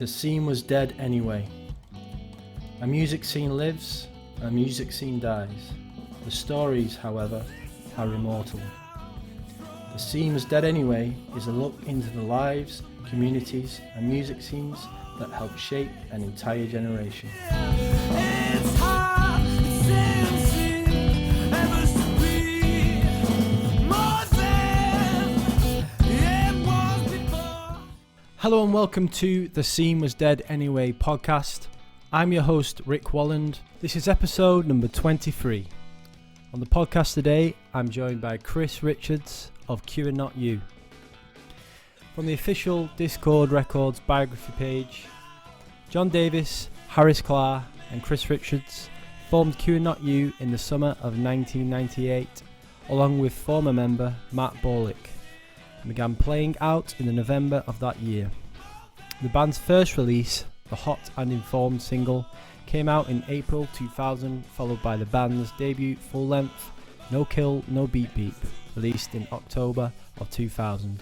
The scene was dead anyway. A music scene lives, a music scene dies. The stories, however, are immortal. The scene was dead anyway is a look into the lives, communities, and music scenes that helped shape an entire generation. Hello and welcome to The Scene Was Dead Anyway podcast. I'm your host, Rick Walland. This is episode number 23. On the podcast today, I'm joined by Chris Richards of Q and Not You. From the official Dischord Records biography page, John Davis, Harris Klahr and Chris Richards formed Q and Not You in the summer of 1998, along with former member Matt Borlik, and began playing out in the November of that year. The band's first release, the Hot and Informed single, came out in April 2000, followed by the band's debut full-length No Kill, No Beep Beep, released in October of 2000.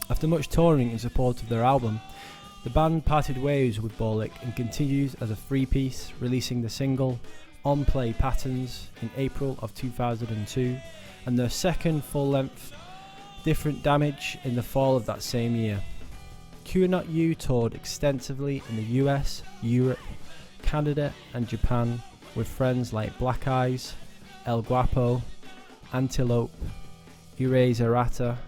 After much touring in support of their album, the band parted ways with Borlik and continues as a three-piece, releasing the single On Play Patterns in April of 2002, and their second full-length Different Damage in the fall of that same year. Q and Not You toured extensively in the US, Europe, Canada and Japan with friends like Black Eyes, El Guapo, Antelope, Eratta,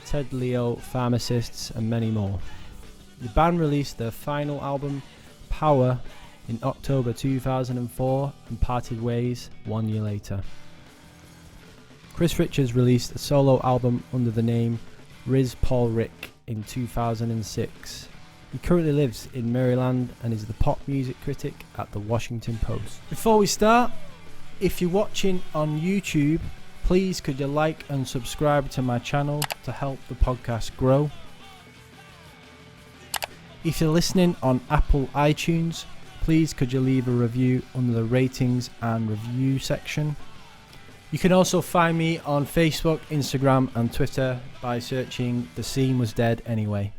Ted Leo, Pharmacists and many more. The band released their final album, Power, in October 2004 and parted ways 1 year later. Chris Richards released a solo album under the name Riz Paul Rick in 2006. He currently lives in Maryland and is the pop music critic at the Washington Post. Before we start, if you're watching on YouTube, please could you like and subscribe to my channel to help the podcast grow. If you're listening on Apple iTunes, please could you leave a review under the ratings and review section. You can also find me on Facebook, Instagram and Twitter by searching The Scene Was Dead Anyway.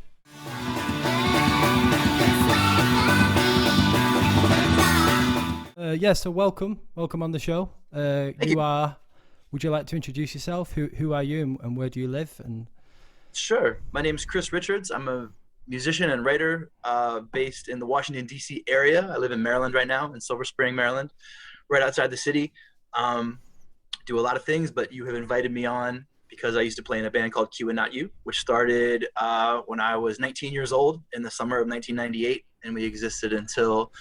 So welcome on the show. Would you like to introduce yourself? Who are you and where do you live? And Sure. My name is Chris Richards. I'm a musician and writer based in the Washington, D.C. area. I live in Maryland right now, in Silver Spring, Maryland, right outside the city. Do a lot of things, but you have invited me on because I used to play in a band called Q and Not You, which started when I was 19 years old in the summer of 1998, and we existed until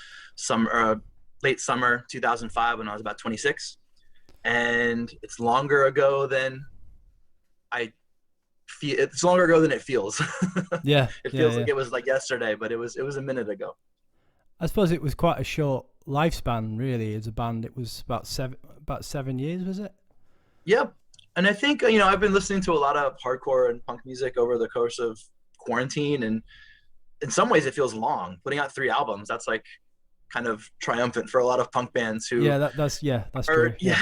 late summer 2005 when I was about 26. And it's longer ago than it's longer ago than it feels. Yeah, it feels like it was like yesterday, but it was a minute ago. I suppose it was quite a short lifespan, really, as a band. It was about seven years, was it? Yep. And I think, I've been listening to a lot of hardcore and punk music over the course of quarantine, and in some ways it feels long. Putting out 3 albums, that's like kind of triumphant for a lot of punk bands who that's true. Yeah.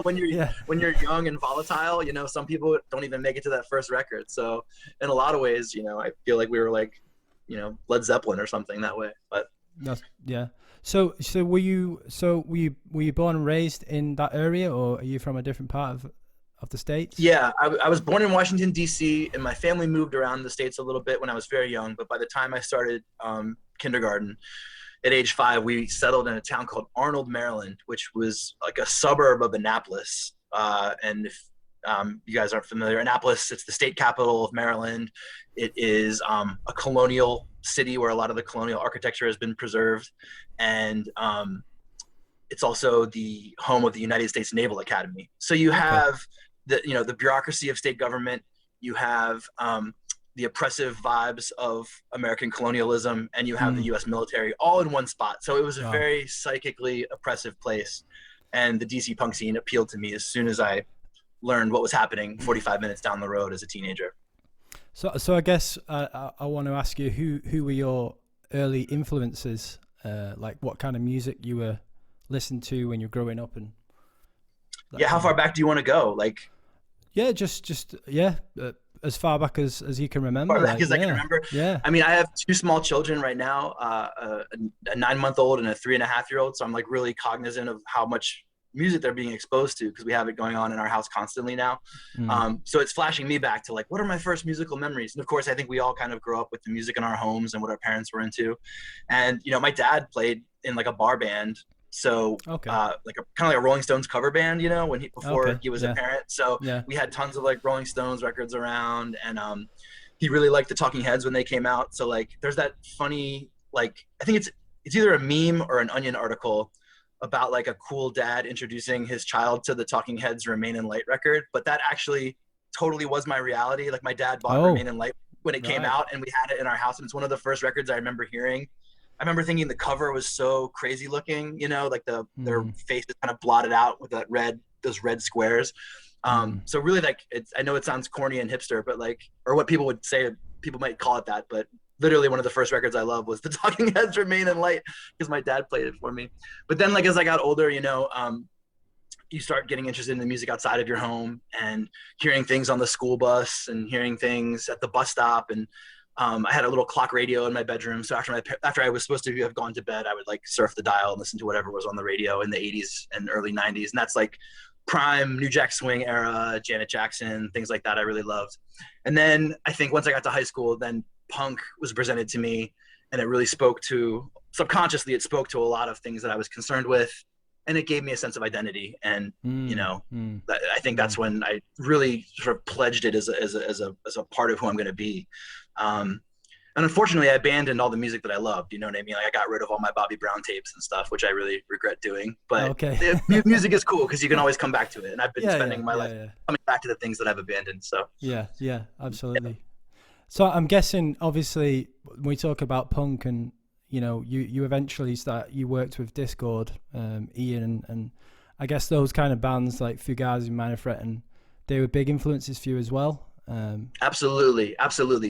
when you're young and volatile, some people don't even make it to that first record. So in a lot of ways, I feel like we were like, Led Zeppelin or something that way. But yeah. So were you born and raised in that area, or are you from a different part of the States? Yeah, I was born in Washington, D.C., and my family moved around the States a little bit when I was very young. But by the time I started kindergarten, at age 5, we settled in a town called Arnold, Maryland, which was like a suburb of Annapolis. And if you guys aren't familiar, Annapolis, it's the state capital of Maryland. It is a colonial city where a lot of the colonial architecture has been preserved. And it's also the home of the United States Naval Academy. So you have the bureaucracy of state government, you have the oppressive vibes of American colonialism, and you have the U.S. military all in one spot. So it was a very psychically oppressive place. And the DC punk scene appealed to me as soon as I learned what was happening 45 minutes down the road as a teenager. So I guess I want to ask you who were your early influences, like what kind of music you were listening to when you're growing up, and how far back do you want to go? Like, yeah, just as far back as you can remember. Far back as I can remember. Yeah. I mean, I have two small children right now, a 9-month-old and a 3.5-year-old. So I'm like really cognizant of how much music they're being exposed to, because we have it going on in our house constantly now. So it's flashing me back to like, what are my first musical memories? And of course, I think we all kind of grow up with the music in our homes and what our parents were into. And, you know, my dad played in like a bar band. So like kind of like a Rolling Stones cover band, you know, before he was a parent. So we had tons of like Rolling Stones records around, and he really liked the Talking Heads when they came out. So like there's that funny, like, I think it's either a meme or an Onion article about like a cool dad introducing his child to the Talking Heads Remain in Light record, but that actually totally was my reality. Like my dad bought Remain in Light when it came out, and we had it in our house, and it's one of the first records I remember hearing. I remember thinking the cover was so crazy looking, you know, like their face is kind of blotted out with those red squares. So really, like, I know it sounds corny and hipster, but like, or what people would say, people might call it that, but literally one of the first records I loved was the Talking Heads Remain in Light, because my dad played it for me. But then like, as I got older, you know, you start getting interested in the music outside of your home and hearing things on the school bus and hearing things at the bus stop. And I had a little clock radio in my bedroom. So after I was supposed to have gone to bed, I would like surf the dial and listen to whatever was on the radio in the 80s and early 90s. And that's like prime New Jack Swing era, Janet Jackson, things like that I really loved. And then I think once I got to high school, then punk was presented to me, and it really subconsciously it spoke to a lot of things that I was concerned with, and it gave me a sense of identity. And you know, I think that's when I really sort of pledged it as a part of who I'm going to be. And unfortunately, I abandoned all the music that I loved. You know what I mean? Like I got rid of all my Bobby Brown tapes and stuff, which I really regret doing. But music is cool because you can always come back to it. And I've been spending my life coming back to the things that I've abandoned. So yeah, absolutely. Yeah. So I'm guessing, obviously, when we talk about punk, and you know, you eventually you worked with Dischord, Ian, and I guess those kind of bands like Fugazi, Minor Threat, and they were big influences for you as well. Absolutely.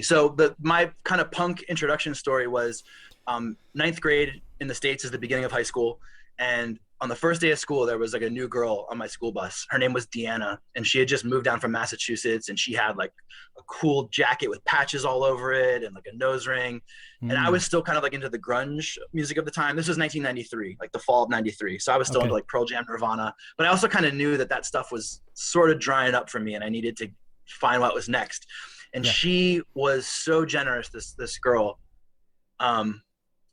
So my kind of punk introduction story was 9th grade in the States is the beginning of high school. And on the first day of school, there was like a new girl on my school bus. Her name was Deanna, and she had just moved down from Massachusetts, and she had like a cool jacket with patches all over it and like a nose ring. And I was still kind of like into the grunge music of the time. This was 1993, like the fall of 93. So I was still into like Pearl Jam, Nirvana, but I also kind of knew that stuff was sort of drying up for me, and I needed to find what was next. And she was so generous, this girl.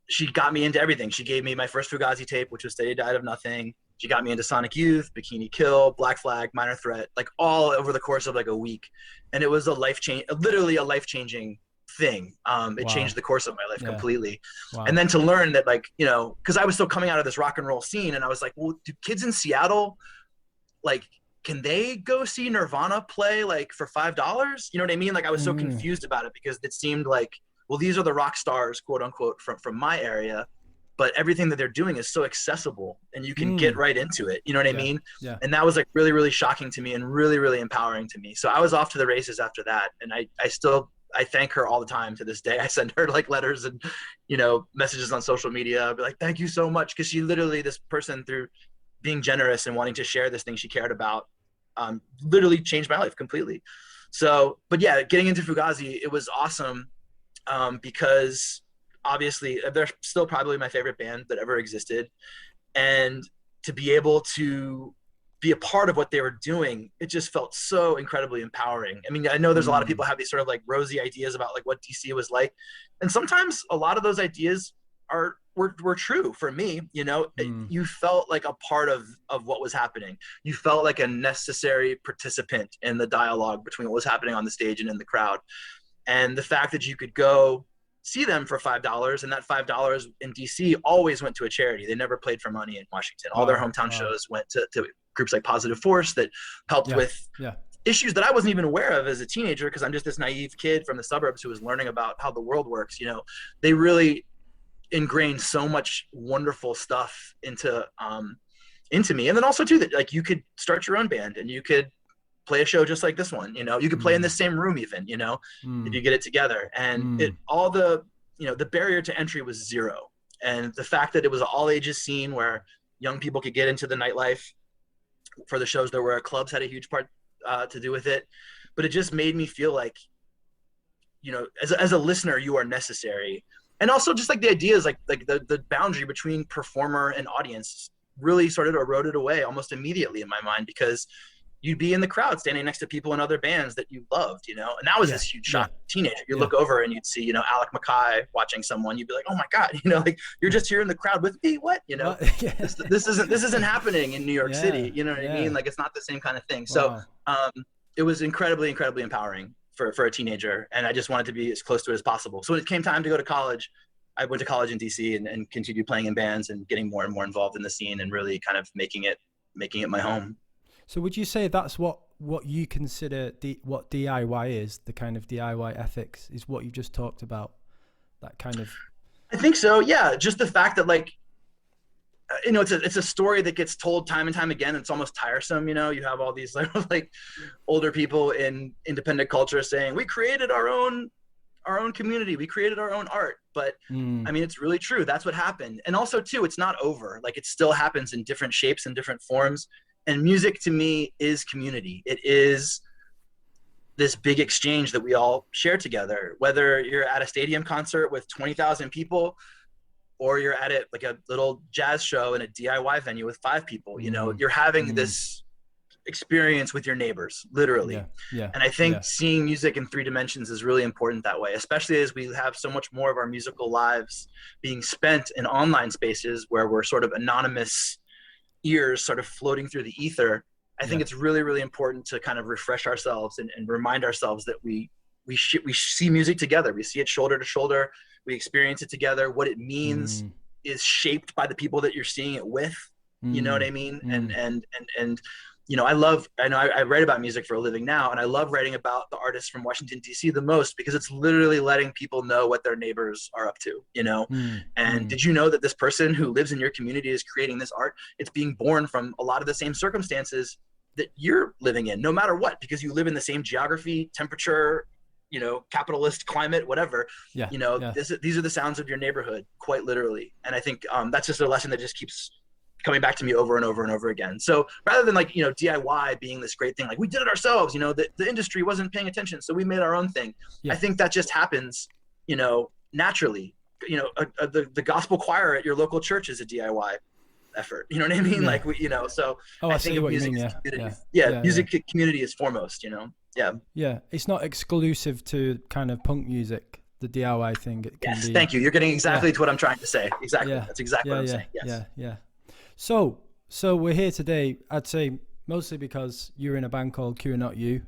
She got me into everything. She gave me my first Fugazi tape, which was Steady Died of Nothing. She got me into Sonic Youth, Bikini Kill, Black Flag, Minor Threat, like all over the course of like a week. And it was literally a life-changing thing. It changed the course of my life completely. And then to learn that, like, you know, because I was still coming out of this rock and roll scene, and I was like, well, do kids in Seattle, like, can they go see Nirvana play like for $5? You know what I mean? Like I was so confused about it, because it seemed like, well, these are the rock stars, quote unquote, from my area, but everything that they're doing is so accessible and you can get right into it. You know what I mean? Yeah. And that was like really, really shocking to me and really, really empowering to me. So I was off to the races after that. And I thank her all the time to this day. I send her like letters and, you know, messages on social media. I'll be like, thank you so much. Cause she literally, this person, through being generous and wanting to share this thing she cared about, literally changed my life completely. So, but yeah, getting into Fugazi, it was awesome. Because obviously they're still probably my favorite band that ever existed. And to be able to be a part of what they were doing, it just felt so incredibly empowering. I mean, I know there's a lot of people have these sort of like rosy ideas about like what DC was like. And sometimes a lot of those ideas were true for me. You know, you felt like a part of what was happening. You felt like a necessary participant in the dialogue between what was happening on the stage and in the crowd. And the fact that you could go see them for $5, and that $5 in DC always went to a charity. They never played for money in Washington. All their hometown shows went to groups like Positive Force that helped with issues that I wasn't even aware of as a teenager, because I'm just this naive kid from the suburbs who was learning about how the world works. You know, they really ingrained so much wonderful stuff into me. And then also too, that like you could start your own band and you could play a show just like this one, you know, you could play in the same room even, you know, if you get it together. And the barrier to entry was zero. And the fact that it was an all ages scene where young people could get into the nightlife for the shows, there were clubs had a huge part to do with it. but it just made me feel like, you know, as a listener, you are necessary. And also just like the ideas, like the boundary between performer and audience really sort of eroded away almost immediately in my mind, because you'd be in the crowd standing next to people in other bands that you loved, you know, and that was this huge shock. Teenager, you look over and you'd see, you know, Alec Mackay watching someone, you'd be like, oh my God, you know, like you're just here in the crowd with me. What, you know, this isn't happening in New York City. You know what I mean? Like, it's not the same kind of thing. So, it was incredibly empowering for a teenager. And I just wanted to be as close to it as possible. So when it came time to go to college, I went to college in DC and continued playing in bands and getting more and more involved in the scene and really kind of making it my home. So would you say that's what you consider what DIY is, the kind of DIY ethics, is what you just talked about? That kind of... I think so, yeah. Just the fact that, like, you know, it's a story that gets told time and time again. It's almost tiresome, you know. You have all these like older people in independent culture saying, we created our own community, we created our own art. But I mean, it's really true. That's what happened. And also too, it's not over. Like, it still happens in different shapes and different forms. And music to me is community. It is this big exchange that we all share together, whether you're at a stadium concert with 20,000 people or you're at like a little jazz show in a DIY venue with 5 people, you know, you're having this experience with your neighbors, literally. And I think seeing music in 3 dimensions is really important that way, especially as we have so much more of our musical lives being spent in online spaces where we're sort of anonymous ears sort of floating through the ether. I think it's really, really important to kind of refresh ourselves and remind ourselves that we see music together. We see it shoulder to shoulder. We experience it together. What it means is shaped by the people that you're seeing it with. You know what I mean? And you know, I write about music for a living now, and I love writing about the artists from Washington, D.C. the most, because it's literally letting people know what their neighbors are up to, you know? Did you know that this person who lives in your community is creating this art? It's being born from a lot of the same circumstances that you're living in, no matter what, because you live in the same geography, temperature, you know, capitalist climate, whatever. You know, these are the sounds of your neighborhood, quite literally. And I think that's just a lesson that just keeps coming back to me over and over and over again. So rather than, like, you know, DIY being this great thing, like we did it ourselves, you know, the industry wasn't paying attention, so we made our own thing. I think that just happens, you know, naturally. You know, the gospel choir at your local church is a DIY effort. You know what I mean? Like, we, you know, so I think what music, you mean, music community is foremost, you know? Yeah. It's not exclusive to kind of punk music, the DIY thing. It can be... Thank you. You're getting exactly to what I'm trying to say. Exactly. That's exactly what I'm saying. Yes. So we're here today, I'd say mostly because you're in a band called Q and Not You,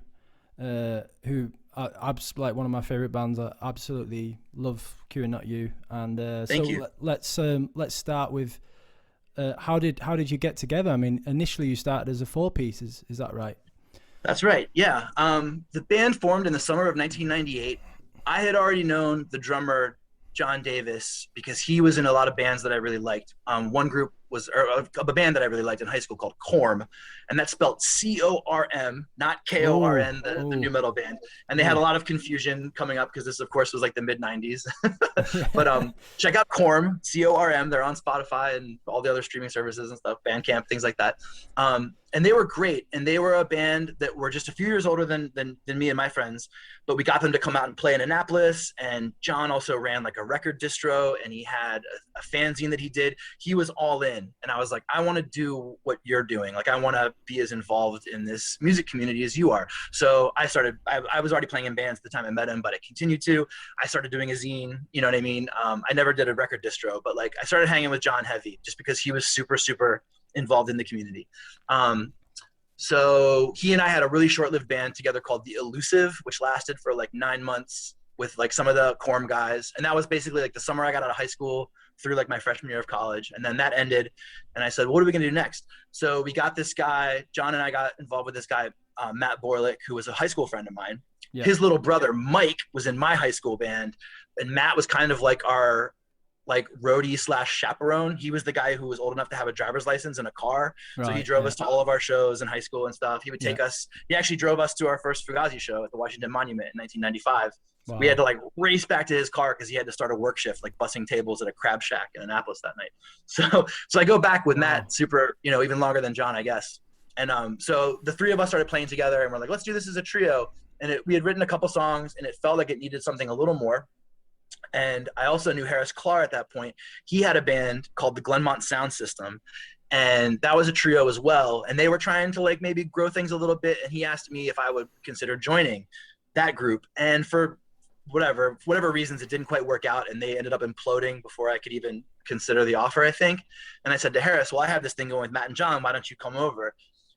who are like one of my favorite bands. I absolutely love Q and Not You. And Thank you. Let's start with how did you get together? I mean, initially you started as a 4-piece, is that right? That's right. Yeah. The band formed in the summer of 1998. I had already known the drummer John Davis because he was in a lot of bands that I really liked. One group was a band that I really liked in high school called Korm, and that's spelled C-O-R-M, not K-O-R-N, the new metal band. And they had a lot of confusion coming up because this, of course, was like the mid-90s. But check out Korm, C-O-R-M. They're on Spotify and all the other streaming services and stuff, Bandcamp, things like that. And they were great. And they were a band that were just a few years older than me and my friends. But we got them to come out and play in Annapolis. And John also ran like a record distro, and he had a fanzine that he did. He was all in. And I was like, I want to do what you're doing. Like, I want to be as involved in this music community as you are. So I was already playing in bands at the time I met him, but I continued to. I started doing a zine, you know what I mean? I never did a record distro, but like I started hanging with John heavy just because he was super, super involved in the community. So he and I had a really short-lived band together called The Elusive, which lasted for like 9 months with like some of the Korm guys. And that was basically like the summer I got out of high school through like my freshman year of college. And then that ended. And I said, what are we going to do next? So we got this guy, John and I got involved with this guy, Matt Borlik, who was a high school friend of mine. His little brother, Mike, was in my high school band. And Matt was kind of like our like roadie / chaperone. He was the guy who was old enough to have a driver's license and a car. So he drove us to all of our shows in high school and stuff. He would take us, he actually drove us to our first Fugazi show at the Washington Monument in 1995. Wow. We had to like race back to his car because he had to start a work shift, like bussing tables at a crab shack in Annapolis that night. So I go back with Matt, super, even longer than John, I guess. And so the three of us started playing together, and we're like, let's do this as a trio. and we had written a couple songs, and it felt like it needed something a little more. And I also knew Harris Klahr at that point. He had a band called the Glenmont Sound System, and that was a trio as well. And they were trying to like maybe grow things a little bit. And he asked me if I would consider joining that group. And for whatever reasons, it didn't quite work out, and they ended up imploding before I could even consider the offer, I think. And I said to Harris, well, I have this thing going with Matt and John. Why don't you come over?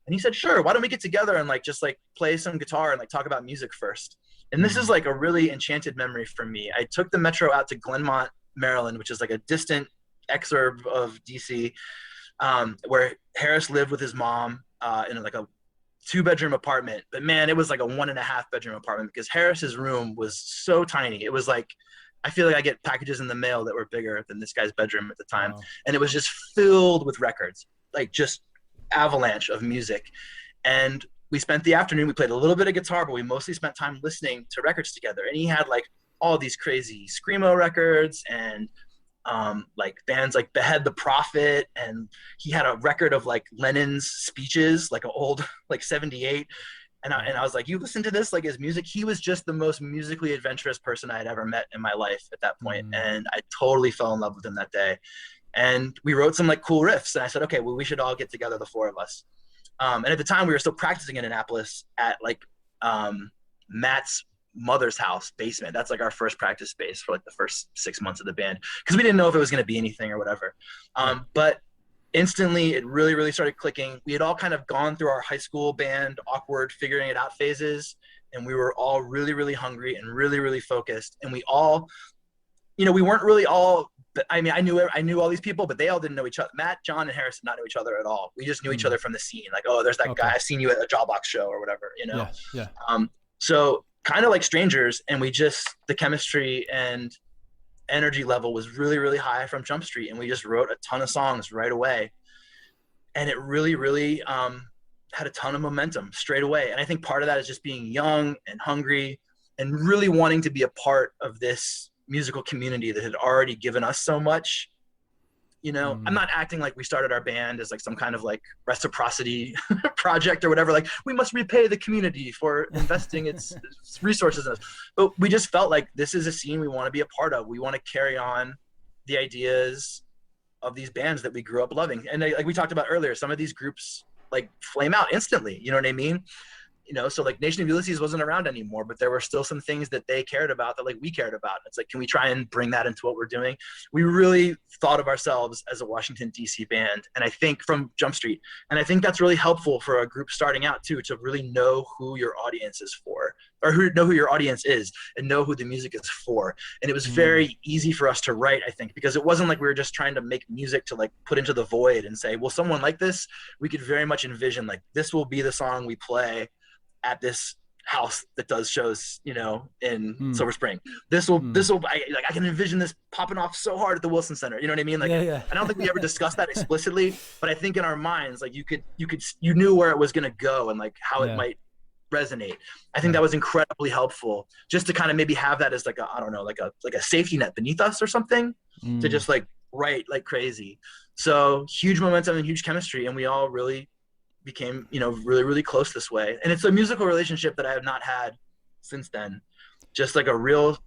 And he said, sure. Why don't we get together and like just like play some guitar and like talk about music first? And this is like a really enchanted memory for me. I took the metro out to Glenmont, Maryland, which is like a distant exurb of DC, where Harris lived with his mom in like a 2-bedroom apartment. But man, it was like a 1.5-bedroom apartment because Harris's room was so tiny. It was like, I feel like I get packages in the mail that were bigger than this guy's bedroom at the time. Wow. And it was just filled with records, like just avalanche of music. And we spent the afternoon, we played a little bit of guitar, but we mostly spent time listening to records together. And he had like all these crazy screamo records and like bands like Behead the Prophet. And he had a record of like Lennon's speeches, like an old, like 78. And I was like, you listen to this, like his music. He was just the most musically adventurous person I had ever met in my life at that point. And I totally fell in love with him that day. And we wrote some like cool riffs. And I said, okay, well, we should all get together, the 4 of us. And at the time we were still practicing in Annapolis at like Matt's mother's house basement. That's like our first practice space for like the first 6 months of the band, because we didn't know if it was going to be anything or whatever. But instantly it really, really started clicking. We had all kind of gone through our high school band awkward figuring it out phases, and we were all really, really hungry and really, really focused. And we all, you know, we weren't really all, I mean, I knew all these people, but they all didn't know each other. Matt, John, and Harris did not know each other at all. We just knew each other from the scene. Like, oh, there's that guy. I've seen you at a Jawbox show or whatever, you know? Yeah. So kind of like strangers, and the chemistry and energy level was really, really high from Jump Street, and we just wrote a ton of songs right away. And it really, really had a ton of momentum straight away. And I think part of that is just being young and hungry and really wanting to be a part of this musical community that had already given us so much. You know, I'm not acting like we started our band as like some kind of like reciprocity project or whatever. Like, we must repay the community for investing its resources in us. But we just felt like this is a scene we want to be a part of. We want to carry on the ideas of these bands that we grew up loving. And like we talked about earlier, some of these groups like flame out instantly. You know what I mean? You know, so like Nation of Ulysses wasn't around anymore, but there were still some things that they cared about that like we cared about. It's like, can we try and bring that into what we're doing? We really thought of ourselves as a Washington, D.C. band, and I think from Jump Street. And I think that's really helpful for a group starting out too, to really know who your audience is for, or know who your audience is and know who the music is for. And it was very easy for us to write, I think, because it wasn't like we were just trying to make music to like put into the void and say, will someone like this? We could very much envision like, this will be the song we play at this house that does shows, you know, in Silver Spring. This will I can envision this popping off so hard at the Wilson Center. You know what I mean? Like, I don't think we ever discussed that explicitly, but I think in our minds, like you knew where it was going to go and like how it might resonate. I think that was incredibly helpful, just to kind of maybe have that as like a safety net beneath us or something, to just like write like crazy. So huge momentum and huge chemistry, and we all really became, you know, really, really close this way. And it's a musical relationship that I have not had since then. Just like a real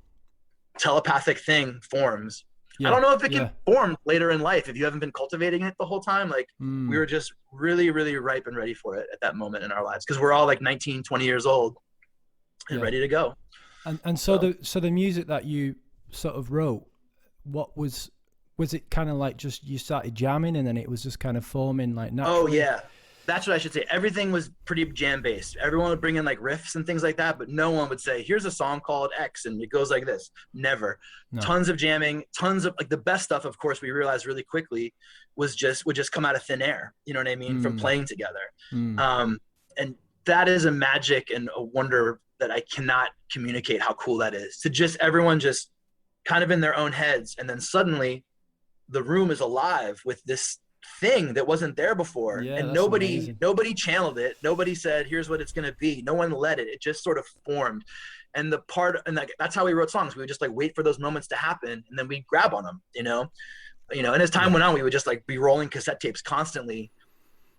telepathic thing forms. I don't know if it can form later in life if you haven't been cultivating it the whole time. Like we were just really, really ripe and ready for it at that moment in our lives, because we're all like 19, 20 years old and ready to go. And so the music that you sort of wrote, what was it kind of like just you started jamming and then it was just kind of forming like naturally? Oh yeah. That's what I should say. Everything was pretty jam-based. Everyone would bring in like riffs and things like that, but no one would say, here's a song called X and it goes like this. Never. No. Tons of jamming, tons of like the best stuff, of course, we realized really quickly would just come out of thin air. You know what I mean? From playing together. And that is a magic and a wonder that I cannot communicate how cool that is. To just everyone just kind of in their own heads, and then suddenly the room is alive with this thing that wasn't there before, and nobody channeled it. Nobody said, here's what it's going to be. No one led it. It just sort of formed. And that's how we wrote songs. We would just like wait for those moments to happen, and then we'd grab on them, you know, and as time went on, we would just like be rolling cassette tapes constantly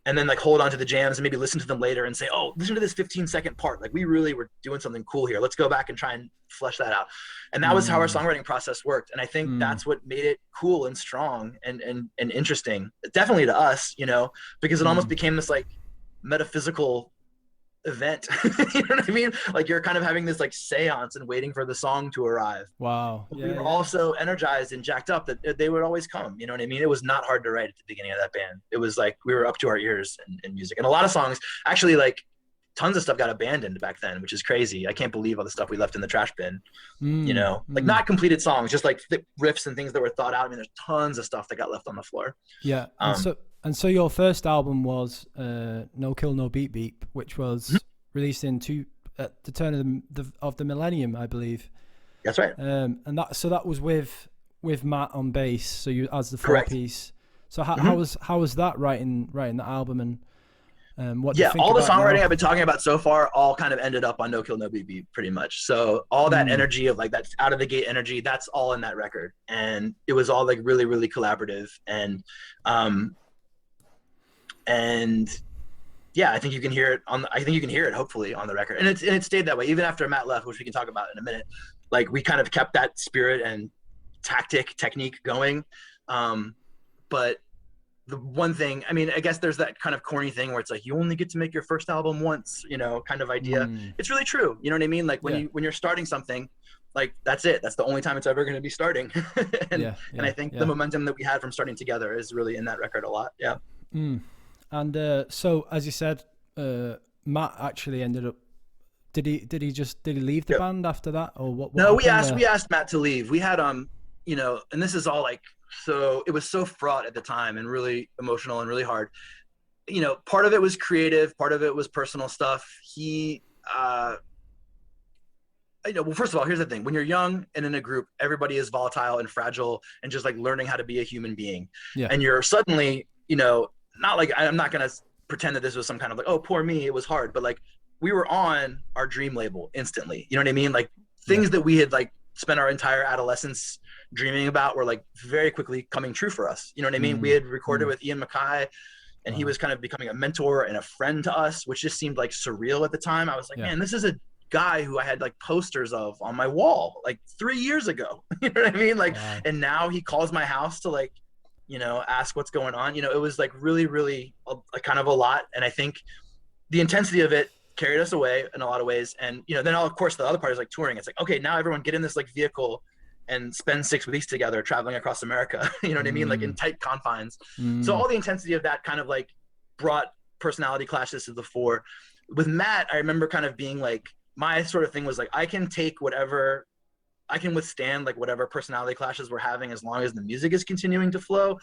and then like hold on to the jams and maybe listen to them later and say, oh, listen to this 15-second part. Like we really were doing something cool here. Let's go back and try and flesh that out. And that was how our songwriting process worked. And I think that's what made it cool and strong and interesting, definitely to us, you know, because it almost became this like metaphysical event. You know what I mean? Like you're kind of having this like seance and waiting for the song to arrive. Wow. We were all so energized and jacked up that they would always come. You know what I mean? It was not hard to write at the beginning of that band. It was like we were up to our ears in music, and a lot of songs actually, like tons of stuff got abandoned back then, which is crazy. I can't believe all the stuff we left in the trash bin. You know, like not completed songs, just like riffs and things that were thought out. I mean, there's tons of stuff that got left on the floor. Yeah. And so your first album was No Kill No Beat Beep, which was released at the turn of the millennium, I believe. That's right. And that was with Matt on bass, so you as the Correct. 4-piece. So how was that writing the album, and what? Yeah, all the songwriting now? I've been talking about so far all kind of ended up on No Kill No Beat Beep, pretty much. So all that energy of like that out of the gate energy, that's all in that record, and it was all like really, really collaborative and yeah, I think you can hear it hopefully on the record, and it stayed that way even after Matt left, which we can talk about in a minute. Like we kind of kept that spirit and technique going, but the one thing, I mean, I guess there's that kind of corny thing where it's like you only get to make your first album once, you know, kind of idea. It's really true, you know what I mean? Like when you're starting something, like that's it, that's the only time it's ever going to be starting. And I think the momentum that we had from starting together is really in that record a lot. And so, as you said, Matt actually ended up. Did he leave the band after that, or what? No, we asked Matt to leave. We had you know, and this is all like, so it was so fraught at the time and really emotional and really hard. You know, part of it was creative, part of it was personal stuff. He, you know, well, first of all, here's the thing: when you're young and in a group, everybody is volatile and fragile and just like learning how to be a human being. Yeah. And you're suddenly, you know. Not like, I'm not going to pretend that this was some kind of like, oh, poor me, it was hard. But like, we were on our dream label instantly. You know what I mean? Like things that we had like spent our entire adolescence dreaming about were like very quickly coming true for us. You know what I mean? We had recorded with Ian MacKaye, and he was kind of becoming a mentor and a friend to us, which just seemed like surreal at the time. I was like, man, this is a guy who I had like posters of on my wall like 3 years ago. You know what I mean? Like, and now he calls my house to like, you know, ask what's going on. You know, it was like really, really kind of a lot. And I think the intensity of it carried us away in a lot of ways. And, you know, then of course the other part is like touring. It's like, okay, now everyone get in this like vehicle and spend 6 weeks together traveling across America. You know what I mean? Like in tight confines. So all the intensity of that kind of like brought personality clashes to the fore. With Matt, I remember kind of being like, my sort of thing was like, I can withstand like whatever personality clashes we're having as long as the music is continuing to flow.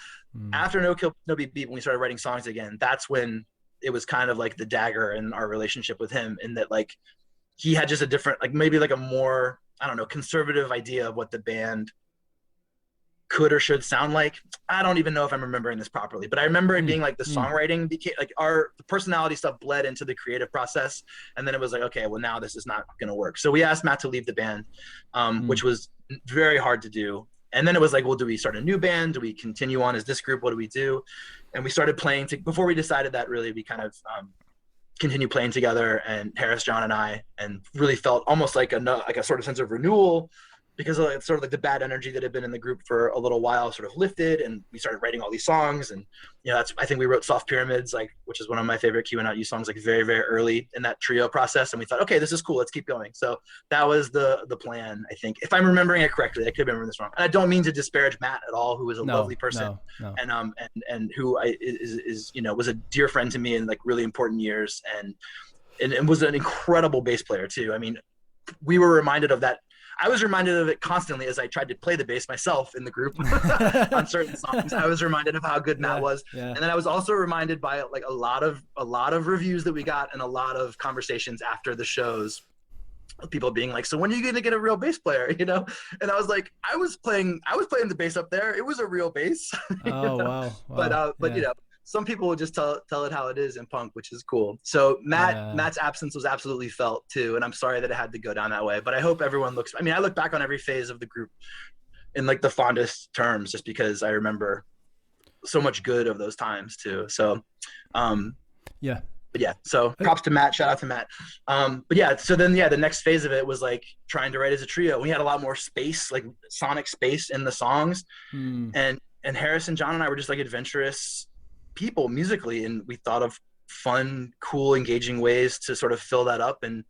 After No Kill No Beat Beep, when we started writing songs again, that's when it was kind of like the dagger in our relationship with him, in that like he had just a different, like maybe like a more, I don't know, conservative idea of what the band could or should sound like. I don't even know if I'm remembering this properly, but I remember it being like the songwriting became like the personality stuff bled into the creative process. And then it was like, okay, well now this is not going to work. So we asked Matt to leave the band, which was very hard to do. And then it was like, well, do we start a new band? Do we continue on as this group? What do we do? And we started playing before we decided that, really, we kind of continued playing together, and Harris, John, and I, and really felt almost like a sort of sense of renewal, because of sort of like the bad energy that had been in the group for a little while sort of lifted, and we started writing all these songs. And, you know, I think we wrote Soft Pyramids, like, which is one of my favorite Q and Out You songs, like very, very early in that trio process. And we thought, okay, this is cool, let's keep going. So that was the plan, I think, if I'm remembering it correctly. I could have been remembering this wrong. And I don't mean to disparage Matt at all, who was a lovely person. No. And who is, you know, was a dear friend to me in like really important years, and was an incredible bass player too. I mean, we were reminded of that. I was reminded of it constantly as I tried to play the bass myself in the group on certain songs. I was reminded of how good Matt was. Yeah. And then I was also reminded by like a lot of reviews that we got, and a lot of conversations after the shows of people being like, so when are you going to get a real bass player? You know? And I was like, I was playing the bass up there. It was a real bass. Oh, wow. But you know, some people will just tell it how it is in punk, which is cool. So Matt's absence was absolutely felt too, and I'm sorry that it had to go down that way. But I hope everyone I look back on every phase of the group in like the fondest terms, just because I remember so much good of those times too. So, yeah. But yeah, so props to Matt, shout out to Matt. But yeah, so then, yeah, the next phase of it was like trying to write as a trio. We had a lot more space, like sonic space in the songs. And Harris and John and I were just like adventurous people musically. And we thought of fun, cool, engaging ways to sort of fill that up. And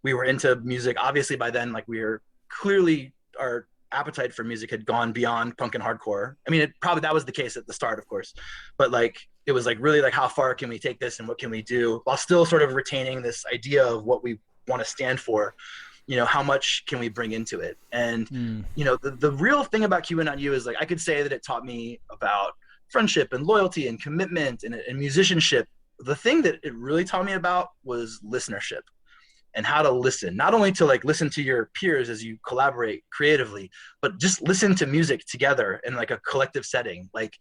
we were into music. Obviously by then, like we were clearly, our appetite for music had gone beyond punk and hardcore. I mean, that was the case at the start, of course, but like, it was like really like how far can we take this and what can we do while still sort of retaining this idea of what we want to stand for, how much can we bring into it? And, the real thing about QA.U is like, I could say that it taught me about friendship and loyalty and commitment and musicianship. The thing that it really taught me about was listenership and how to listen, not only to like listen to your peers as you collaborate creatively, but just listen to music together in like a collective setting. Like,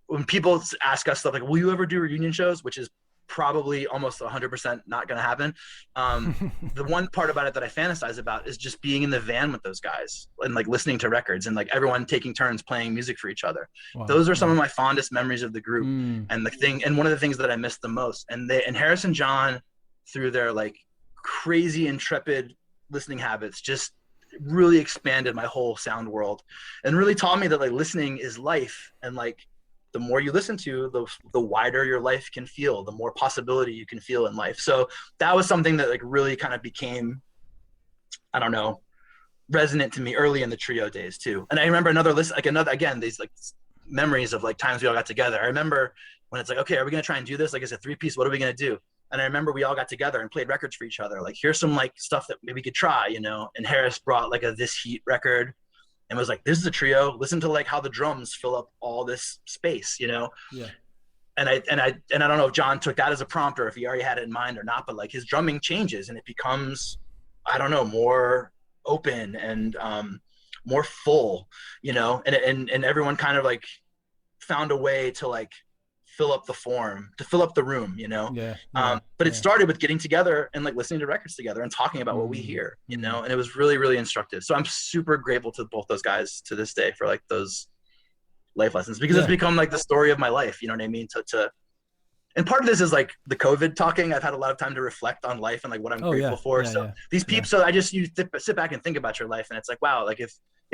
when people ask us stuff like, will you ever do reunion shows? Which is probably almost 100% not going to happen. The one part about it that I fantasize about is just being in the van with those guys and like listening to records and like everyone taking turns playing music for each other. Wow. Those are some of my fondest memories of the group. And one of the things that I missed the most. And Harris and John, through their like crazy intrepid listening habits, just really expanded my whole sound world and really taught me that like listening is life. And like the more you listen to, the wider your life can feel, the more possibility you can feel in life. So that was something that like really kind of became, I don't know, resonant to me early in the trio days too. And I remember again, these like memories of like times we all got together. I remember when it's like, okay, are we going to try and do this? Like as a 3-piece, what are we going to do? And I remember we all got together and played records for each other. Like, here's some like stuff that maybe we could try, and Harris brought like a This Heat record and was like, this is a trio. Listen to like how the drums fill up all this space, Yeah. And I don't know if John took that as a prompt or if he already had it in mind or not, but like his drumming changes and it becomes, I don't know, more open and more full, and everyone kind of like found a way to like fill up the room, but it started with getting together and like listening to records together and talking about what we hear, and it was really, really instructive. So I'm super grateful to both those guys to this day for like those life lessons, because it's become like the story of my life, you know what I mean? And part of this is like the COVID talking. I've had a lot of time to reflect on life and like what I'm grateful for. These people, so you sit back and think about your life and it's like, wow, like if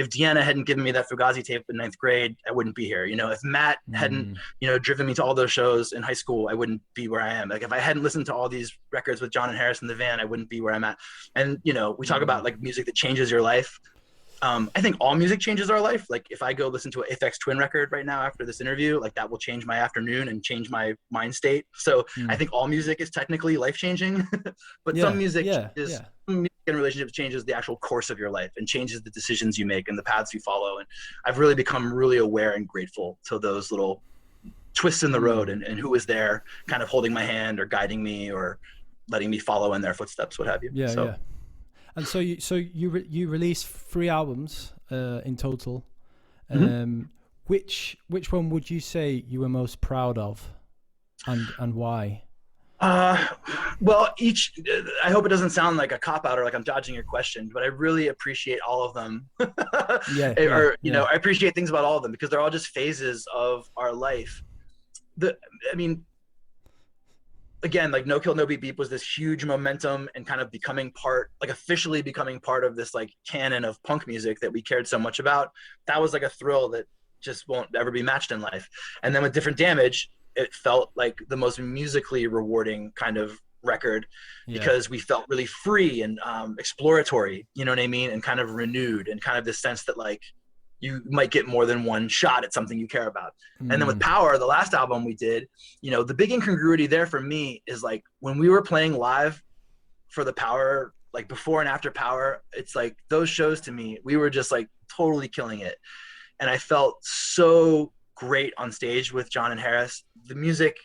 Deanna hadn't given me that Fugazi tape in 9th grade, I wouldn't be here. If Matt hadn't, driven me to all those shows in high school, I wouldn't be where I am. Like if I hadn't listened to all these records with John and Harris in the van, I wouldn't be where I'm at. And, we talk about like music that changes your life. I think all music changes our life. Like if I go listen to an Aphex Twin record right now after this interview, like that will change my afternoon and change my mind state. So I think all music is technically life-changing, but some music in relationships changes the actual course of your life and changes the decisions you make and the paths you follow. And I've really become really aware and grateful to those little twists in the road and who was there kind of holding my hand or guiding me or letting me follow in their footsteps, what have you. And so you released 3 albums in total. Which one would you say you were most proud of, and why? Well, I hope it doesn't sound like a cop-out or like I'm dodging your question, but I really appreciate all of them. I appreciate things about all of them because they're all just phases of our life. Again, like No Kill, No Beat Beep was this huge momentum and kind of officially becoming part of this like canon of punk music that we cared so much about. That was like a thrill that just won't ever be matched in life. And then with Different Damage, it felt like the most musically rewarding kind of record because we felt really free and exploratory, you know what I mean? And kind of renewed and kind of this sense that like you might get more than one shot at something you care about. And then with Power, the last album we did, the big incongruity there for me is like when we were playing live for the Power, like before and after Power, it's like those shows to me, we were just like totally killing it. And I felt so great on stage with John and Harris. The music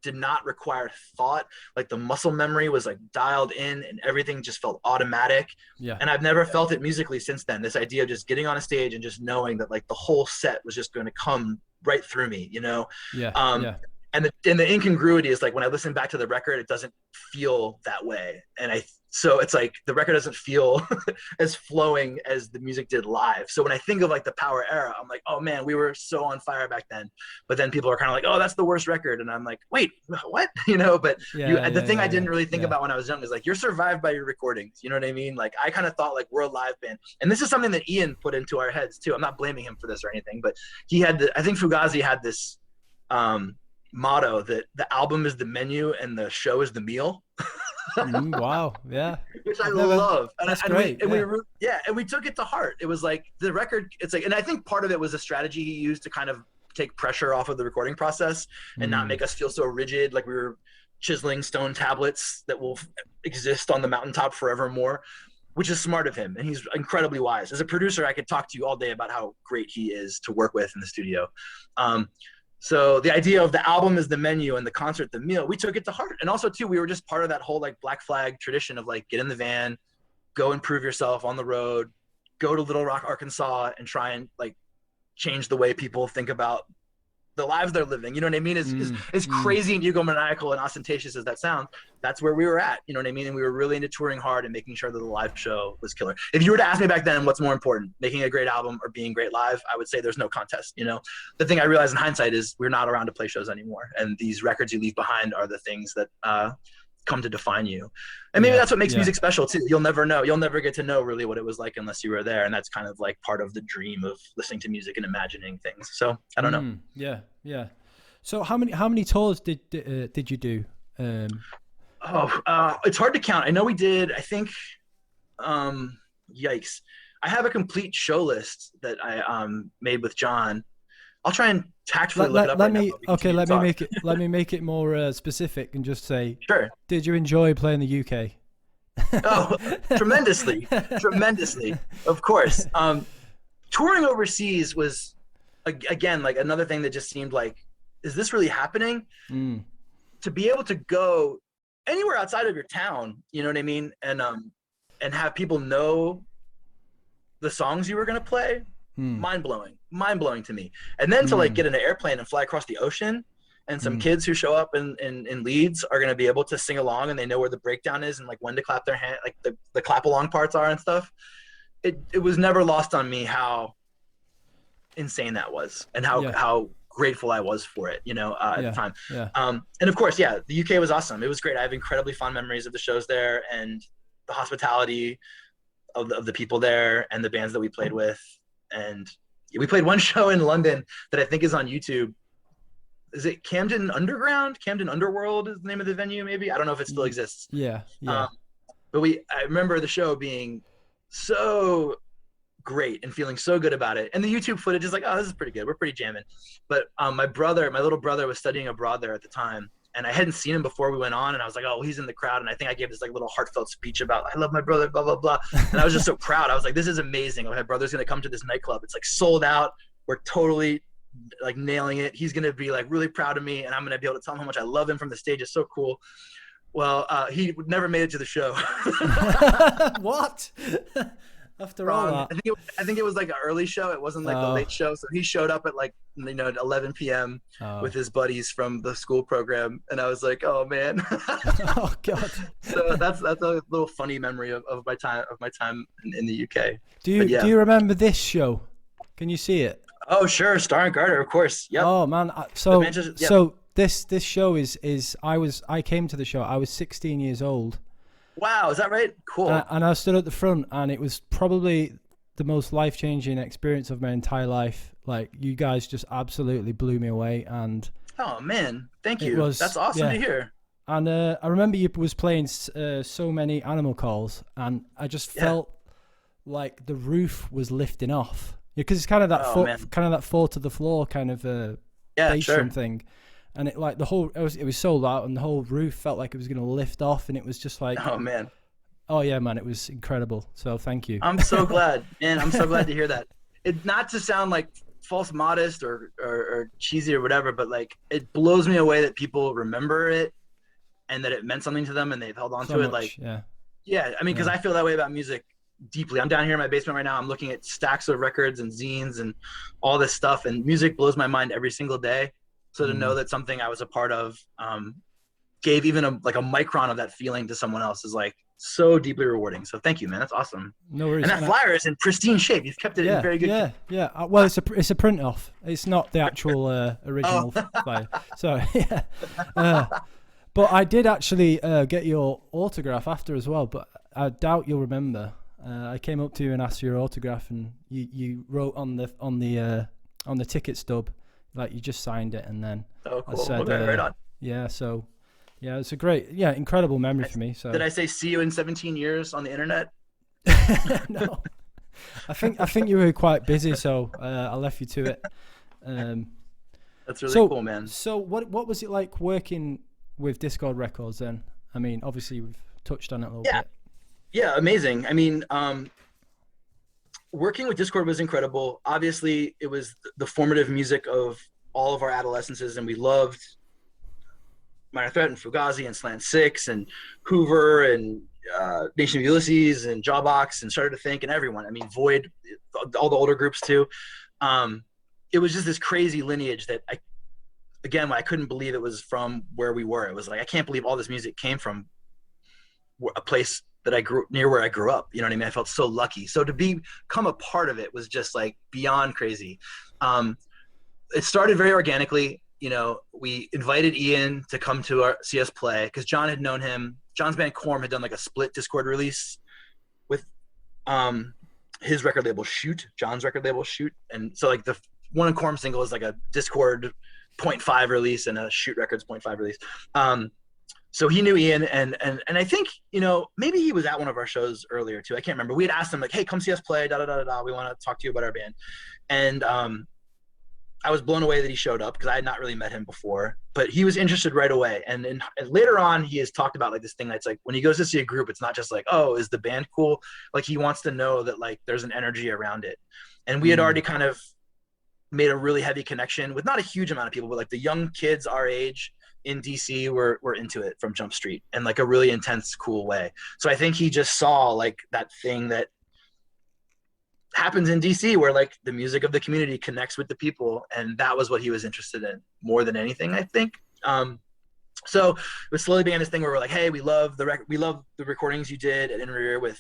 did not require thought. Like the muscle memory was like dialed in and everything just felt automatic. And I've never felt it musically since then. This idea of just getting on a stage and just knowing that like the whole set was just going to come right through me, and the incongruity is like when I listen back to the record, it doesn't feel that way. So it's like the record doesn't feel as flowing as the music did live. So when I think of like the Power era, I'm like, oh man, we were so on fire back then. But then people are kind of like, oh, that's the worst record. And I'm like, wait, what? But the thing I didn't really think about when I was young is like, you're survived by your recordings. You know what I mean? Like I kind of thought like we're a live band. And this is something that Ian put into our heads too. I'm not blaming him for this or anything, but I think Fugazi had this motto that the album is the menu and the show is the meal. Wow, yeah, which I love. That's great. And we took it to heart. It was like the record, it's like, and I think part of it was a strategy he used to kind of take pressure off of the recording process and not make us feel so rigid, like we were chiseling stone tablets that will exist on the mountaintop forevermore, which is smart of him, and he's incredibly wise. As a producer, I could talk to you all day about how great he is to work with in the studio. So the idea of the album is the menu and the concert the meal, we took it to heart. And also too, we were just part of that whole like Black Flag tradition of like get in the van, go and prove yourself on the road, go to Little Rock, Arkansas, and try and like change the way people think about the lives they're living. You know what I mean? As crazy and egomaniacal and ostentatious as that sounds, that's where we were at. You know what I mean? And we were really into touring hard and making sure that the live show was killer. If you were to ask me back then, what's more important, making a great album or being great live, I would say there's no contest. The thing I realized in hindsight is we're not around to play shows anymore. And these records you leave behind are the things that come to define you. And maybe that's what makes music special too. You'll never know. You'll never get to know really what it was like unless you were there. And that's kind of like part of the dream of listening to music and imagining things. So I don't know. Yeah. So how many tours did you do? It's hard to count. I know we did, I think, yikes. I have a complete show list that I made with John. I'll try and tactfully look it up. Let me make it more specific and just say, sure. Did you enjoy playing the UK? Oh, tremendously, of course. Touring overseas was again like another thing that just seemed like, is this really happening? To be able to go anywhere outside of your town, you know what I mean, and have people know the songs you were gonna play. Mind blowing to me. And then to like get in an airplane and fly across the ocean, and some kids who show up in Leeds are going to be able to sing along, and they know where the breakdown is and like when to clap their hand, like the clap along parts are and stuff. It was never lost on me how insane that was, and how grateful I was for it, at the time. And of course, the UK was awesome. It was great. I have incredibly fond memories of the shows there and the hospitality of the people there and the bands that we played with. And we played one show in London that I think is on YouTube. Is it Camden Underworld is the name of the venue? Maybe, I don't know if it still exists. Yeah. But I remember the show being so great and feeling so good about it. And the YouTube footage is like, oh, this is pretty good. We're pretty jamming. But my little brother was studying abroad there at the time. And I hadn't seen him before we went on, and I was like, oh, he's in the crowd. And I think I gave this like little heartfelt speech about, I love my brother, blah, blah, blah. And I was just so proud. I was like, this is amazing. My brother's going to come to this nightclub. It's like sold out. We're totally like nailing it. He's going to be like really proud of me, and I'm going to be able to tell him how much I love him from the stage. It's so cool. Well, he never made it to the show. What? After all that. I think it was like an early show. It wasn't like the late show. So he showed up at like, 11 p.m. with his buddies from the school program. And I was like, oh man. Oh God. So that's a little funny memory of my time in the UK. Do you remember this show? Can you see it? Oh sure. Star and Garter, of course. Yep. Oh man. So this show is I came to the show. I was 16 years old. Wow, is that right? Cool. And I stood at the front, and it was probably the most life-changing experience of my entire life. Like, you guys just absolutely blew me away. And oh man, thank you. That's awesome to hear. And I remember you was playing so many Animal Calls, and I just felt like the roof was lifting off, because it's kind of that fall to the floor kind of bass drum thing. And it like it was so loud, and the whole roof felt like it was going to lift off, and it was just like, oh man, it was incredible. So thank you. I'm so glad, man. I'm so glad to hear that. It not to sound like false modest or cheesy or whatever, but like it blows me away that people remember it and that it meant something to them and they've held on to it. Like, I mean, because I feel that way about music deeply. I'm down here in my basement right now. I'm looking at stacks of records and zines and all this stuff, and music blows my mind every single day. So to know that something I was a part of gave even a micron of that feeling to someone else is like so deeply rewarding. So thank you, man. That's awesome. No worries. And that flyer is in pristine shape. You've kept it in very good. Yeah. Well, it's a print off. It's not the actual original flyer. So yeah. But I did actually get your autograph after as well. But I doubt you'll remember. I came up to you and asked for your autograph, and you wrote on the ticket stub, like you just signed it, and then cool. I said, okay, right on. Yeah. So. Yeah, it's a great, incredible memory for me. So did I say see you in 17 years on the internet? No, I think you were quite busy, so I left you to it. That's really cool, man. So what was it like working with Dischord Records then? I mean, obviously we've touched on it a little bit. Yeah, amazing. I mean, working with Dischord was incredible. Obviously, it was the formative music of all of our adolescences, and we loved Minor Threat and Fugazi and Slant Six and Hoover and Nation of Ulysses and Jawbox and Started to Think and everyone. I mean, Void, all the older groups too. It was just this crazy lineage that I couldn't believe it was from where we were. It was like, I can't believe all this music came from a place that I grew near where I grew up. You know what I mean? I felt so lucky. So to become a part of it was just like beyond crazy. It started very organically. You know, we invited Ian to come to see us play because John had known him. John's band Quorum had done like a split Dischord release with his record label Shoot, John's record label Shoot. And so like the one Quorum single is like a Dischord 0.5 release and a Shoot Records 0.5 release. So he knew Ian and I think, you know, maybe he was at one of our shows earlier too. I can't remember. We had asked him like, hey, come see us play, da da da da. We want to talk to you about our band. And I was blown away that he showed up because I had not really met him before, but he was interested right away. And later on, he has talked about like this thing that's like when he goes to see a group, it's not just like, oh, is the band cool? Like he wants to know that like there's an energy around it. And we had already kind of made a really heavy connection with not a huge amount of people, but like the young kids our age in DC were into it from Jump Street in like a really intense, cool way. So I think he just saw like that thing that happens in DC where like the music of the community connects with the people, and that was what he was interested in more than anything, I think. So it slowly began this thing where we're like, hey, we love the recordings you did at In Rear with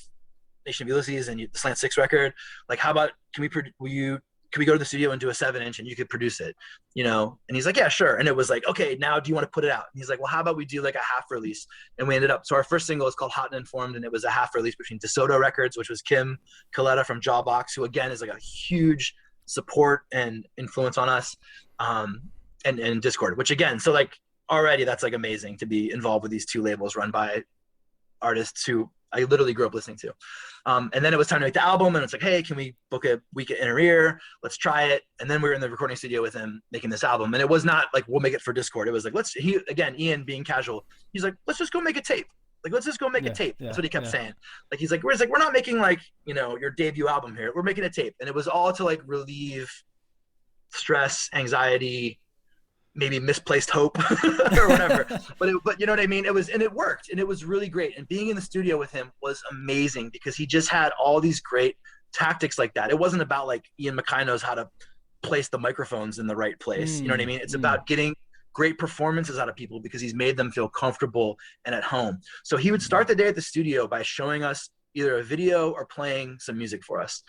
Nation of Ulysses and the Slant Six record. Like, how about can we go to the studio and do a 7-inch and you could produce it, you know? And he's like, yeah, sure. And it was like, okay, now do you want to put it out? And he's like, well, how about we do like a half release? And we ended up, so our first single is called Hot and Informed, and it was a half release between DeSoto Records, which was Kim Coletta from Jawbox, who again is like a huge support and influence on us, and Dischord, which again, so like already that's like amazing to be involved with these two labels run by artists who I literally grew up listening to. And then it was time to make the album, and it's like, hey, can we book a week at Inner Ear? Let's try it. And then we were in the recording studio with him making this album. And it was not like, we'll make it for Dischord. It was like, Ian being casual, he's like, let's just go make a tape. Like, let's just go make a tape. That's what he kept saying. Like, he's like, we're not making like, you know, your debut album here. We're making a tape. And it was all to like relieve stress, anxiety, maybe misplaced hope or whatever. But you know what I mean? It worked, and it was really great. And being in the studio with him was amazing because he just had all these great tactics like that. It wasn't about like Ian MacKay knows how to place the microphones in the right place. You know what I mean? It's about getting great performances out of people because he's made them feel comfortable and at home. So he would start the day at the studio by showing us either a video or playing some music for us.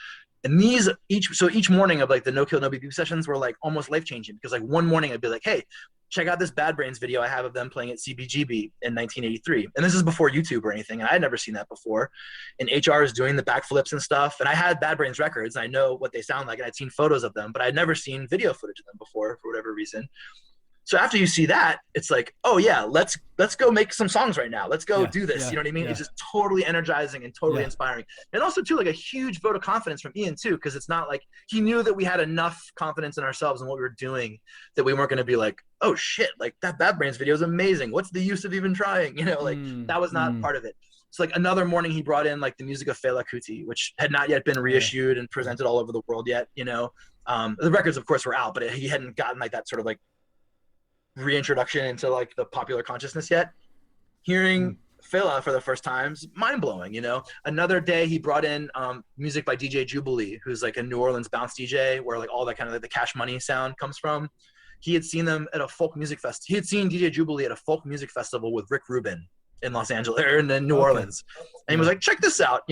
And each morning of like the No Kill No Beep sessions were like almost life changing because like one morning I'd be like, hey, check out this Bad Brains video I have of them playing at CBGB in 1983. And this is before YouTube or anything. And I had never seen that before. And HR is doing the backflips and stuff. And I had Bad Brains records. And I know what they sound like. And I'd seen photos of them, but I'd never seen video footage of them before for whatever reason. So after you see that, it's like, oh yeah, let's go make some songs right now. Let's go do this. You know what I mean? It's just totally energizing and totally inspiring. And also too, like a huge vote of confidence from Ian too, because it's not like he knew that we had enough confidence in ourselves and what we were doing that we weren't going to be like, oh shit, like that Bad Brains video is amazing. What's the use of even trying? You know, like that was not part of it. So like another morning he brought in like the music of Fela Kuti, which had not yet been reissued and presented all over the world yet, you know. The records of course were out, but he hadn't gotten like that sort of like reintroduction into like the popular consciousness yet. Hearing Fela for the first time is mind-blowing, you know. Another day he brought in music by DJ Jubilee, who's like a New Orleans bounce DJ where like all that kind of like the Cash Money sound comes from. he had seen them at a folk music fest. He had seen DJ Jubilee at a folk music festival with Rick Rubin in Los Angeles or in New Orleans. And he was like, check this out,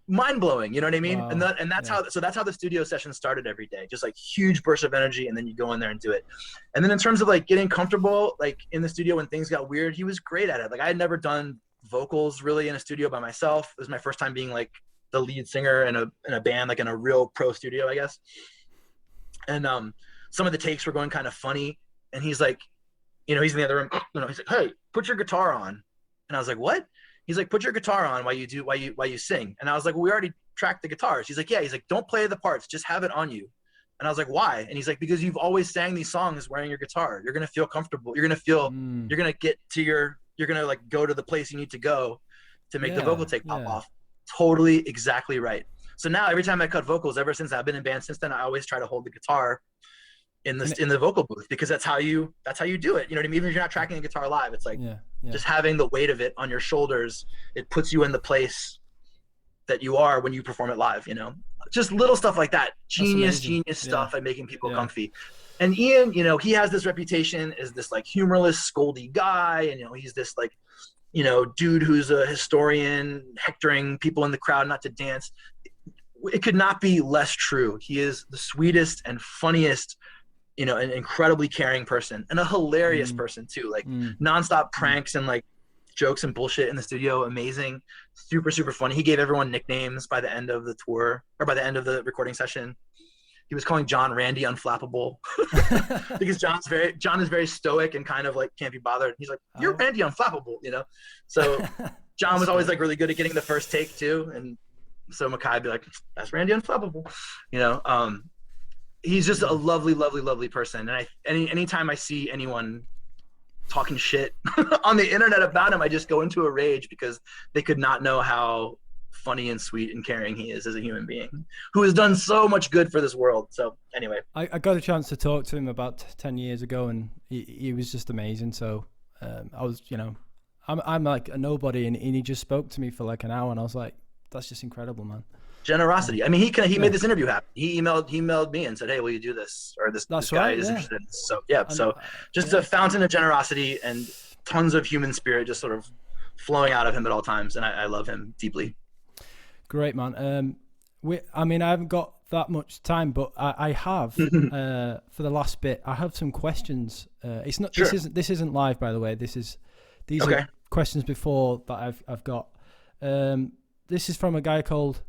mind blowing. You know what I mean? Wow. And that's how the studio session started every day. Just like huge burst of energy. And then you go in there and do it. And then in terms of like getting comfortable, like in the studio when things got weird, he was great at it. Like I had never done vocals really in a studio by myself. It was my first time being like the lead singer in a band, like in a real pro studio, I guess. And some of the takes were going kind of funny. And he's like, he's in the other room. He's like, hey, put your guitar on. And I was like, what? He's like, put your guitar on while you sing. And I was like, well, we already tracked the guitars. He's like, yeah. He's like, don't play the parts, just have it on you. And I was like, why? And he's like, because you've always sang these songs wearing your guitar. You're gonna feel comfortable. You're gonna feel. You're gonna get to You're gonna like go to the place you need to go to make the vocal take pop off. Totally, exactly right. So now every time I cut vocals, ever since I've been in band since then, I always try to hold the guitar in the vocal booth, because that's how you do it. You know what I mean? Even if you're not tracking the guitar live, it's like just having the weight of it on your shoulders. It puts you in the place that you are when you perform it live. Just little stuff like that. Genius stuff at making people comfy. And Ian, he has this reputation as this like humorless, scoldy guy, and he's this like, dude who's a historian, hectoring people in the crowd not to dance. It could not be less true. He is the sweetest and funniest, an incredibly caring person, and a hilarious person too. Like nonstop pranks and like jokes and bullshit in the studio. Amazing, super, super funny. He gave everyone nicknames by the end of the tour, or by the end of the recording session. He was calling John Randy Unflappable because John is very stoic and kind of like can't be bothered. He's like, you're Randy Unflappable, So John was always like really good at getting the first take too. And so Mackay would be like, that's Randy Unflappable, He's just a lovely, lovely, lovely person. And anytime I see anyone talking shit on the internet about him, I just go into a rage, because they could not know how funny and sweet and caring he is as a human being, who has done so much good for this world. So anyway, I got a chance to talk to him about 10 years ago, and he was just amazing. So I was, I'm like a nobody, and he just spoke to me for like an hour, and I was like, that's just incredible, man. Generosity. I mean, he made this interview happen. He emailed me and said, hey, will you do this? Or this guy is interested in this. So just a fountain of generosity and tons of human spirit just sort of flowing out of him at all times. And I love him deeply. Great, man. I haven't got that much time, but I have for the last bit. I have some questions. It's not. Sure. This isn't live, by the way. These are questions before that I've got. This is from a guy called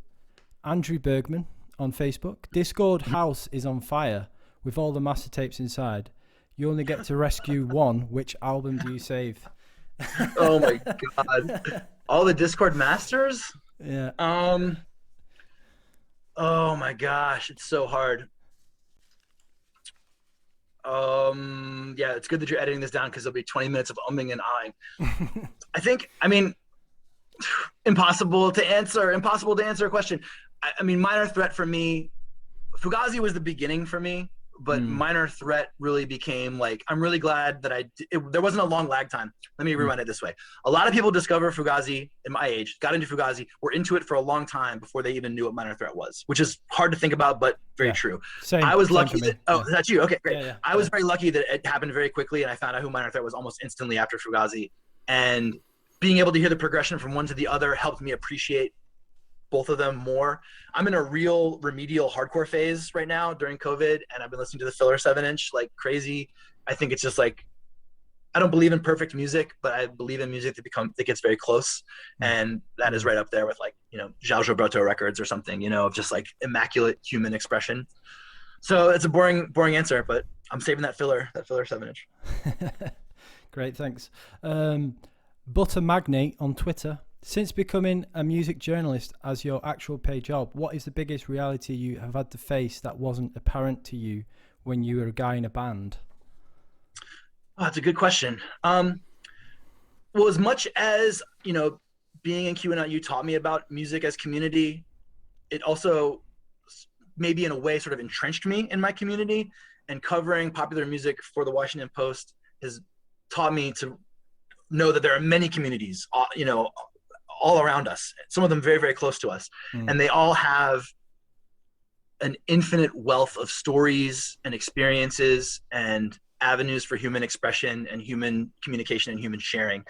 Andrew Bergman on Facebook. Dischord house is on fire with all the master tapes inside. You only get to rescue one. Which album do you save? Oh my god! All the Dischord masters. Yeah. Oh my gosh, it's so hard. Yeah, it's good that you're editing this down, because there'll be 20 minutes of umming and ahhing. I mean, impossible to answer a question. I mean, Minor Threat for me, Fugazi was the beginning for me, but Minor Threat really became like, I'm really glad that there wasn't a long lag time. Let me rewind it this way. A lot of people discover Fugazi in my age, got into Fugazi, were into it for a long time before they even knew what Minor Threat was, which is hard to think about, but very true. I was lucky that, that's you. Okay, great. I was very lucky that it happened very quickly, and I found out who Minor Threat was almost instantly after Fugazi. And being able to hear the progression from one to the other helped me appreciate both of them more. I'm in a real remedial hardcore phase right now during COVID, and I've been listening to the Filler 7-inch like crazy. I think it's just like, I don't believe in perfect music, but I believe in music that gets very close, and that is right up there with like, Dischord Records or something, of just like immaculate human expression. So it's a boring answer, but I'm saving that Filler 7-inch. Great, thanks. Butter Magnate on Twitter. Since becoming a music journalist as your actual paid job, what is the biggest reality you have had to face that wasn't apparent to you when you were a guy in a band? Oh, that's a good question. Well, as much as, being in Q&U taught me about music as community, it also maybe in a way sort of entrenched me in my community, and covering popular music for the Washington Post has taught me to know that there are many communities, all around us, some of them very, very close to us. And they all have an infinite wealth of stories and experiences and avenues for human expression and human communication and human sharing.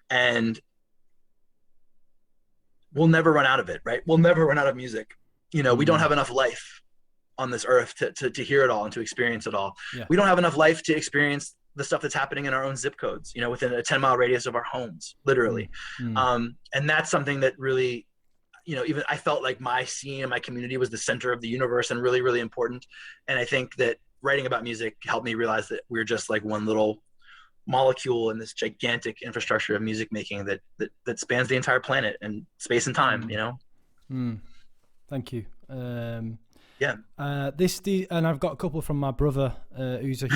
And we'll never run out of it, right? We'll never run out of music. You know, we don't have enough life on this earth to hear it all and to experience it all. Yeah. We don't have enough life to experience the stuff that's happening in our own zip codes, you know, within a 10-mile radius of our homes, literally. And that's something that really, you know, even I felt like my scene and my community was the center of the universe and really, really important. And I think that writing about music helped me realize that we're just like one little molecule in this gigantic infrastructure of music making that spans the entire planet and space and time, you know? Thank you. And I've got a couple from my brother, who's a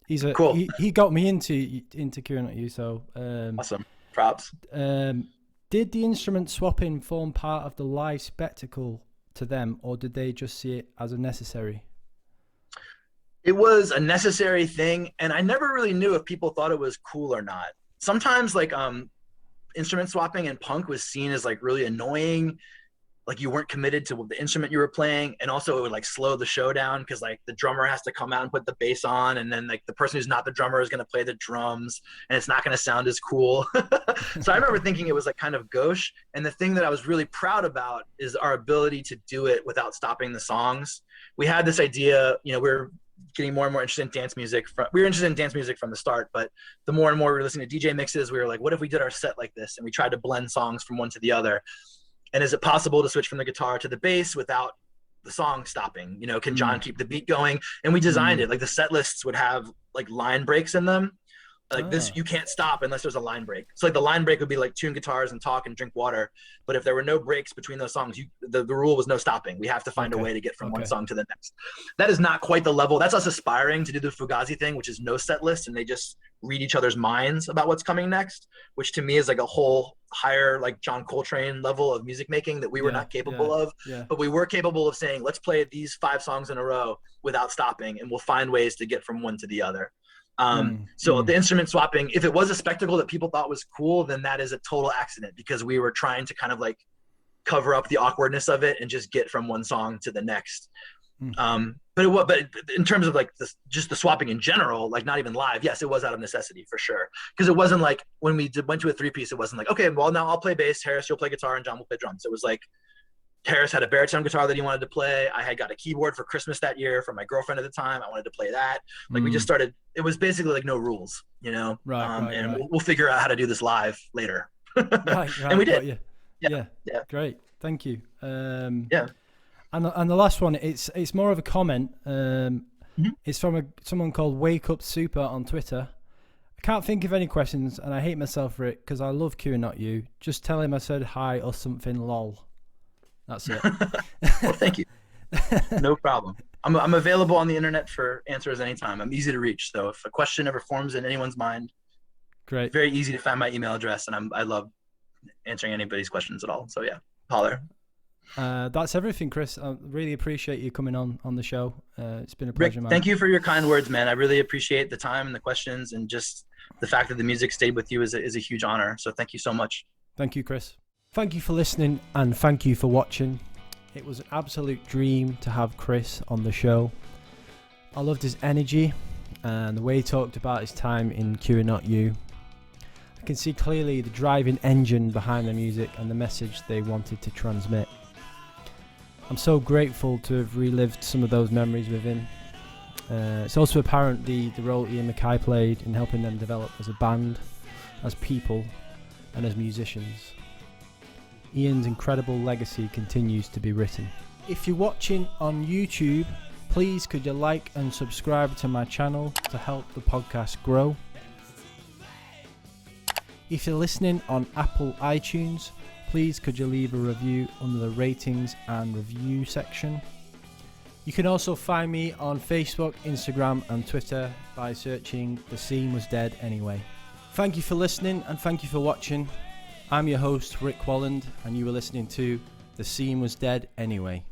huge, cool. He got me into Queuing Not You. So awesome. Props. Did the instrument swapping form part of the live spectacle to them, or did they just see it as a necessary? It was a necessary thing, and I never really knew if people thought it was cool or not. Sometimes like instrument swapping in punk was seen as like really annoying, like you weren't committed to the instrument you were playing, and also it would like slow the show down because like the drummer has to come out and put the bass on, and then like the person who's not the drummer is going to play the drums, and it's not going to sound as cool. So I remember thinking it was like kind of gauche, and the thing that I was really proud about is our ability to do it without stopping the songs. We had this idea, you know, we're getting more and more interested in dance music. We were interested in dance music from the start, but the more and more we were listening to DJ mixes, we were like, what if we did our set like this? And we tried to blend songs from one to the other. And is it possible to switch from the guitar to the bass without the song stopping? You know, can John keep the beat going? And we designed it like the set lists would have like line breaks in them. Like this, you can't stop unless there's a line break. So like the line break would be like tune guitars and talk and drink water. But if there were no breaks between those songs, the rule was no stopping. We have to find a way to get from one song to the next. That is not quite the level. That's us aspiring to do the Fugazi thing, which is no set list, and they just read each other's minds about what's coming next, which to me is like a whole higher like John Coltrane level of music making that we were not capable of. But we were capable of saying, let's play these 5 songs in a row without stopping, and we'll find ways to get from one to the other. So the instrument swapping, if it was a spectacle that people thought was cool, then that is a total accident, because we were trying to kind of like cover up the awkwardness of it and just get from one song to the next. But in terms of like just the swapping in general, like not even live, yes, it was out of necessity for sure. Because it wasn't like when we went to a 3-piece, it wasn't like, okay, well now I'll play bass, Harris, you'll play guitar, and John will play drums. It was like Harris had a baritone guitar that he wanted to play. I had got a keyboard for Christmas that year from my girlfriend at the time. I wanted to play that. Like we just started, it was basically like no rules, you know? Right. We'll figure out how to do this live later. Right. And we did. Yeah. Great. Thank you. And the last one, it's more of a comment. It's from someone called Wake Up Super on Twitter. I can't think of any questions, and I hate myself for it because I love Queuing Not You. Just tell him I said hi or something, lol. That's it. Well, thank you. No problem. I'm available on the internet for answers anytime. I'm easy to reach. So if a question ever forms in anyone's mind, great. Very easy to find my email address, and I love answering anybody's questions at all. So yeah, holler. That's everything, Chris. I really appreciate you coming on the show. It's been a pleasure, Rick, man. Thank you for your kind words, man. I really appreciate the time and the questions, and just the fact that the music stayed with you is a huge honor. So thank you so much. Thank you, Chris. Thank you for listening, and thank you for watching. It was an absolute dream to have Chris on the show. I loved his energy and the way he talked about his time in Queuing Not You. I can see clearly the driving engine behind the music and the message they wanted to transmit. I'm so grateful to have relived some of those memories with him. It's also apparent the role Ian Mackay played in helping them develop as a band, as people, and as musicians. Ian's incredible legacy continues to be written. If you're watching on YouTube, please could you like and subscribe to my channel to help the podcast grow. If you're listening on Apple iTunes, please could you leave a review under the ratings and review section. You can also find me on Facebook, Instagram and Twitter by searching The Scene Was Dead Anyway. Thank you for listening and thank you for watching. I'm your host, Rick Walland, and you were listening to The Scene Was Dead Anyway.